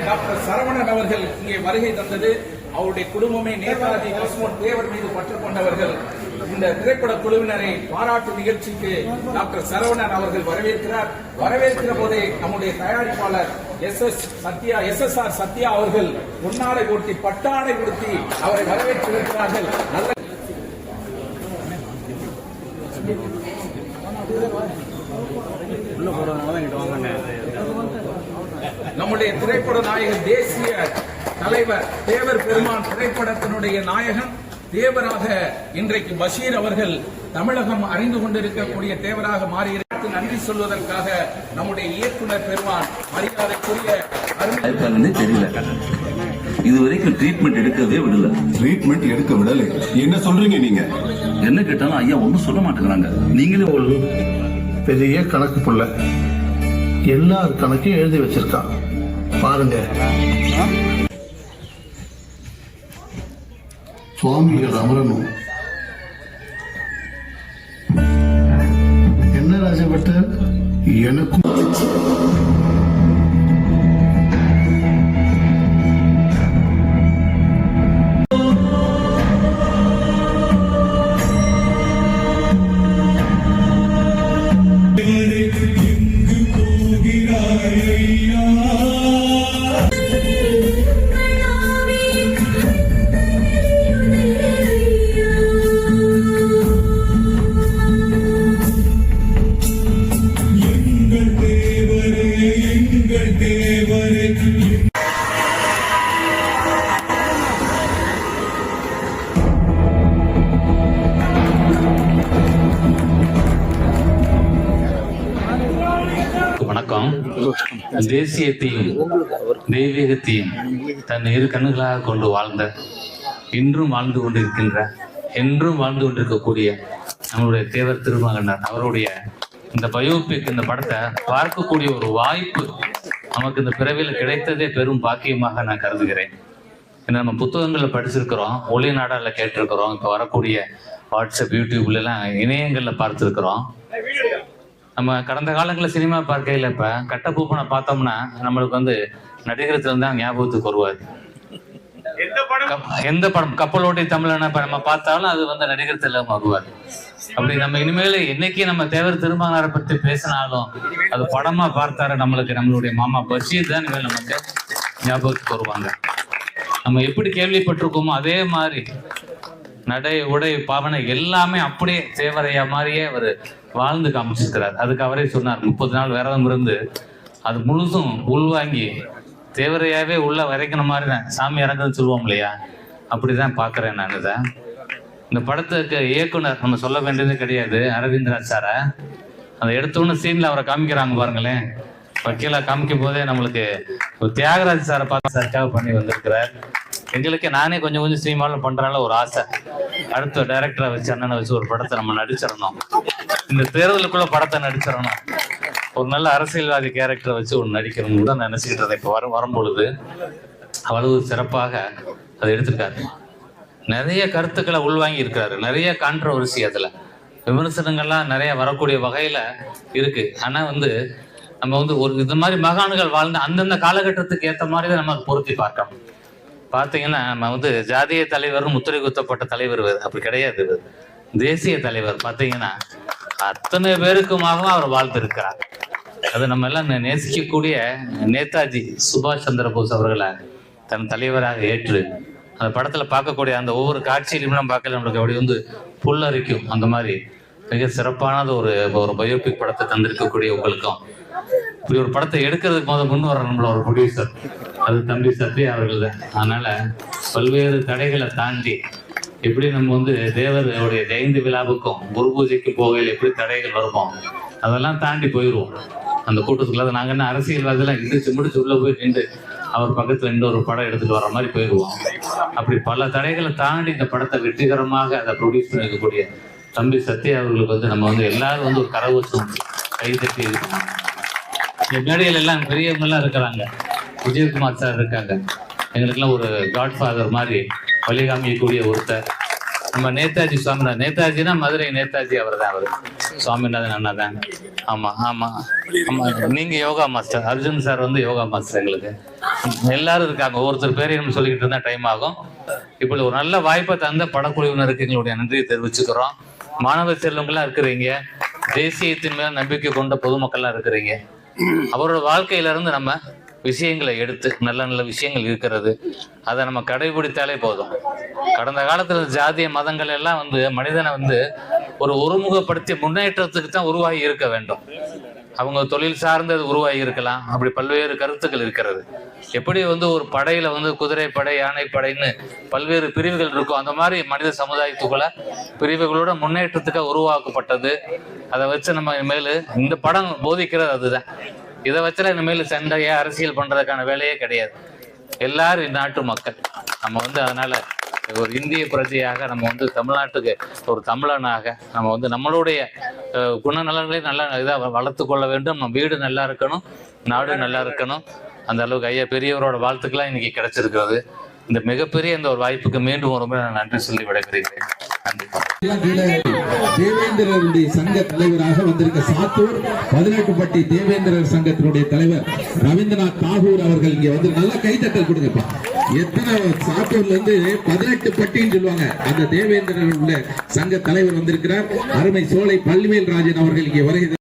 Doctor Saravanan அவர்கள் இங்கே வருகை தந்தது அவருடைய குடும்பமே நேதாஜி பசுமன் தேவர் மீது பற்று கொண்டவர்கள். இந்த திரைப்பட குழுவினரை பாராட்டு நிகழ்ச்சிக்கு டாக்டர் சரவணன் அவர்கள் வரவேற்கிறார். வரவேற்கிற போதே நம்முடைய தயாரிப்பாளர் SSR சத்யா அவர்கள் பொன்னாடை போட்டி பட்டாடை கொடுத்தி அவரை வரவேற்றிருக்கிறார்கள். நம்முடைய திரைப்பட நாயகன் தேசிய தலைவர் தேவர் பெருமான் திரைப்படத்தினுடைய நாயகன் தேவராக இன்றைக்கு பஷீர் அவர்கள் தமிழகம் அறிந்து கொண்டிருக்கக்கூடிய தேவராக மாறியிருக்க நன்றி சொல்வதற்காக நம்முடைய இயக்குனர் பெருமான் மரியாதைக்குரிய தெரியல. இதுவரைக்கும் ட்ரீட்மெண்ட் எடுக்கவே விடல. ட்ரீட்மெண்ட் எடுக்க விடல என்ன சொல்றீங்க நீங்க? என்ன கேட்டாலும் ஐயா ஒன்னும் சொல்ல மாட்டேங்கிறாங்க. நீங்களே ஒரு பெரிய கணக்கு புள்ள எல்லார் கணக்கையும் எழுதி வச்சிருக்கான் பாருங்க. சுவாமிகள் அமரணும். என்ன ராஜபட்டர் எனக்கும் வணக்கம். தேசியத்தையும் தெய்வீகத்தையும் தன் இரு கண்ணுகளாக கொண்டு வாழ்ந்த, இன்றும் வாழ்ந்து கொண்டிருக்கின்ற, என்றும் வாழ்ந்து கொண்டிருக்கக்கூடிய நம்மளுடைய தேவர் திருமகனார் அவருடைய இந்த பயோபிக், இந்த படத்தை பார்க்கக்கூடிய ஒரு வாய்ப்பு நமக்கு இந்த பிறவியில் கிடைத்ததே பெரும் பாக்கியமாக நான் கருதுகிறேன். ஏன்னா நம்ம புத்தகங்களில் படிச்சிருக்கிறோம், ஒளி நாடாவில் கேட்டிருக்கிறோம், இப்போ வரக்கூடிய வாட்ஸ்அப் யூடியூப்லாம் இணையங்களில் பார்த்துருக்குறோம். நம்ம கடந்த காலங்களில் சினிமா பார்க்கையில் இப்போ கட்டப்பூப்பனை பார்த்தோம்னா நம்மளுக்கு நடிகர் தான் ஞாபகத்துக்கு வருவார். எந்த படம் கப்பலோட்டி தமிழனை நம்ம பார்த்தாலும் அது நடிகர் திலகம் வருவார். அப்படி நம்ம இனிமேல் என்னைக்கு நம்ம தேவர் திருமகனாரை பற்றி பேசினாலும் அது படமா பார்த்தாரு நம்மளுடைய மாமா பஷீர் தான் இனிமேல் நமக்கு ஞாபகத்துக்கு வருவாங்க. நம்ம எப்படி கேள்விப்பட்டிருக்கோமோ அதே மாதிரி நடை உடை பாவனை எல்லாமே அப்படியே தேவரையா மாதிரியே அவர் வாழ்ந்து காமிச்சிருக்கிறார். அதுக்கு அவரே சொன்னார், 30 நாள் விரதம் இருந்து அது முழுதும் உள்வாங்கி தேவரையாவே உள்ள வரைக்கிற மாதிரி தான் சாமி இறங்குன்னு சொல்லுவோம் இல்லையா, அப்படிதான் பார்க்குறேன் நான். இதை இந்த படத்துக்கு இயக்குனர் நம்ம சொல்ல வேண்டியது கிடையாது, அரவிந்தராஜ் சாரை. அதை எடுத்தோன்னு சீன்ல அவரை காமிக்கிறாங்க பாருங்களேன். வக்கீலா காமிக்கும் போதே நம்மளுக்கு தியாகராஜ் சாரை பார்த்து சர்ச்சாக பண்ணி வந்திருக்கிறார். எங்களுக்கு நானே கொஞ்சம் சினிமாவில் பண்றால ஒரு ஆசை, அடுத்த டைரக்டரை வச்சு அண்ணனை வச்சு ஒரு படத்தை நம்ம நடிச்சிடணும், இந்த தேர்தலுக்குள்ள படத்தை நடிச்சிடணும், ஒரு நல்ல அரசியல்வாதி கேரக்டரை வச்சு ஒன்று நடிக்கணும்னு தான் நினைச்சுக்கிட்டு இருந்தேன். இப்போ வரும்பொழுது அவ்வளவு சிறப்பாக அதை எடுத்திருக்காரு. நிறைய கருத்துக்களை உள்வாங்கி இருக்கிறாரு, நிறைய கான்ட்ரவர்சி, அதுல விமர்சனங்கள்லாம் நிறைய வரக்கூடிய வகையில இருக்கு. ஆனா நம்ம ஒரு இது மாதிரி மகான்கள் வாழ்ந்த அந்தந்த காலகட்டத்துக்கு ஏற்ற மாதிரி தான் நம்ம பொருத்தி பார்க்கணும். பார்த்தீங்கன்னா நம்ம ஜாதிய தலைவர் முத்திரை குத்தப்பட்ட தலைவர் அப்படி கிடையாது. தேசிய தலைவர் பார்த்தீங்கன்னா அத்தனை பேருக்குமாக அவர் வாழ்ந்திருக்கிறார். அது நம்ம எல்லாம் நேசிக்கக்கூடிய நேதாஜி சுபாஷ் சந்திர போஸ் அவர்களை தன் தலைவராக ஏற்று அந்த படத்துல பார்க்கக்கூடிய அந்த ஒவ்வொரு காட்சியிலும் பார்க்கல நம்மளுக்கு அப்படி புல்லரிக்கும். அந்த மாதிரி மிக சிறப்பானது ஒரு பயோபிக் படத்தை தந்திருக்கக்கூடிய உங்களுக்கும் இப்படி ஒரு படத்தை எடுக்கிறதுக்கு முன் வர நம்மள ஒரு ப்ரொடியூசர் அது தம்பி சத்யா அவர்கள் தான். அதனால பல்வேறு தடைகளை தாண்டி எப்படி நம்ம தேவருடைய ஜெயந்தி விழாவுக்கும் குரு பூஜைக்கு போகையில் எப்படி தடைகள் வருமோ அதெல்லாம் தாண்டி போயிடுவோம் அந்த கூட்டத்துக்குள்ள. நாங்கள் என்ன அரசியல்வாதிலாம் இடிச்சு முடிச்சு உள்ள போய் நின்று அவர் பக்கத்துல இன்னொரு படம் எடுத்துட்டு வர்ற மாதிரி போயிடுவோம். அப்படி பல தடைகளை தாண்டி இந்த படத்தை வெற்றிகரமாக அதை ப்ரொடியூஸ் பண்ணிருக்கக்கூடிய தம்பி சத்யா அவர்களுக்கு நம்ம எல்லாரும் ஒரு கரவசம் கைதட்டி இருக்கணும். இந்த மேடையில் எல்லாம் பெரியவங்க எல்லாம் இருக்கிறாங்க, விஜயகுமார் சார் இருக்காங்க, எங்களுக்கெல்லாம் ஒரு காட்ஃபாதர் மாதிரி வழிகாமிக்கக்கூடிய ஒருத்தர். நம்ம நேதாஜி சுவாமிநாதன், நேதாஜினா மதுரை நேதாஜி அவர் தான். அவர் சுவாமிநாதன் அண்ணா தான். ஆமா ஆமா ஆமா. நீங்க யோகா மாஸ்டர், அர்ஜுன் சார் வந்து யோகா மாஸ்டர். எங்களுக்கு எல்லாரும் இருக்காங்க, ஒவ்வொருத்தர் பேரையும் சொல்லிக்கிட்டு இருந்தா டைம் ஆகும். இப்படி ஒரு நல்ல வாய்ப்பை தந்த படக்குழுவினருக்கு எங்களுடைய நன்றியை தெரிவிச்சுக்கிறோம். மாணவ செல்வங்கள்லாம் இருக்கிறீங்க, தேசியத்தின் மேல நம்பிக்கை கொண்ட பொதுமக்கள்லாம் இருக்கிறீங்க. அவரோட வாழ்க்கையில இருந்து நம்ம விஷயங்களை எடுத்து நல்ல நல்ல விஷயங்கள் இருக்கிறது, அதை நம்ம கடைபிடித்தாலே போதும். கடந்த காலத்துல ஜாதிய மதங்கள் எல்லாம் வந்து மனிதனை வந்து ஒரு ஒருமுகப்படுத்தி முன்னேற்றத்துக்கு தான் உருவாகி இருக்க வேண்டும். அவங்க தொழில் சார்ந்தது உருவாகி இருக்கலாம். அப்படி பல்வேறு கருத்துக்கள் இருக்கிறது. எப்படி வந்து ஒரு படையில வந்து குதிரை படை, யானை படைன்னு பல்வேறு பிரிவுகள் இருக்கும், அந்த மாதிரி மனித சமுதாயத்துக்குள்ள பிரிவுகளோட முன்னேற்றத்துக்காக உருவாக்கப்பட்டது. அதை வச்சு நம்ம இனிமேல் இந்த படம் போதிக்கிறது அதுதான். இதை வச்சுல இனிமேல் சண்டையா அரசியல் பண்றதுக்கான வேலையே கிடையாது. எல்லாரும் இந்நாட்டு மக்கள். நம்ம வந்து அதனால ஒரு இந்திய பிரஜையாக நம்ம வந்து தமிழ்நாட்டுக்கு ஒரு தமிழனாக நம்ம வந்து நம்மளுடைய குணநலன்களையும் நல்லா இதாக வளர்த்து கொள்ள வேண்டும். நம்ம வீடு நல்லா இருக்கணும், நாடு நல்லா இருக்கணும். அந்த அளவுக்கு ஐயா பெரியவரோட வாழ்த்துக்கெல்லாம் இன்னைக்கு கிடைச்சிருக்கிறது. இந்த மிகப்பெரிய இந்த ஒரு வாய்ப்புக்கு மீண்டும் ஒரு முறை நான் நன்றி சொல்லி விடைபெறுகிறேன். தேவேந்திரருடைய சங்க தலைவராக வந்திருக்க சாத்தூர் 18பட்டி தேவேந்திரர் சங்கத்தினுடைய தலைவர் ரவீந்திரநாத் தாகூர் அவர்கள் இங்க வந்து நல்ல கைத்தட்டல் கொடுங்கப்பா. எத்தனை சாத்தூர்ல இருந்து 18 பட்டின்னு சொல்லுவாங்க, அந்த தேவேந்திரர் சங்க தலைவர் வந்திருக்கிறார். அருமை சோலை பள்ளிவேல் ராஜன் அவர்கள் இங்கே வருகிறது.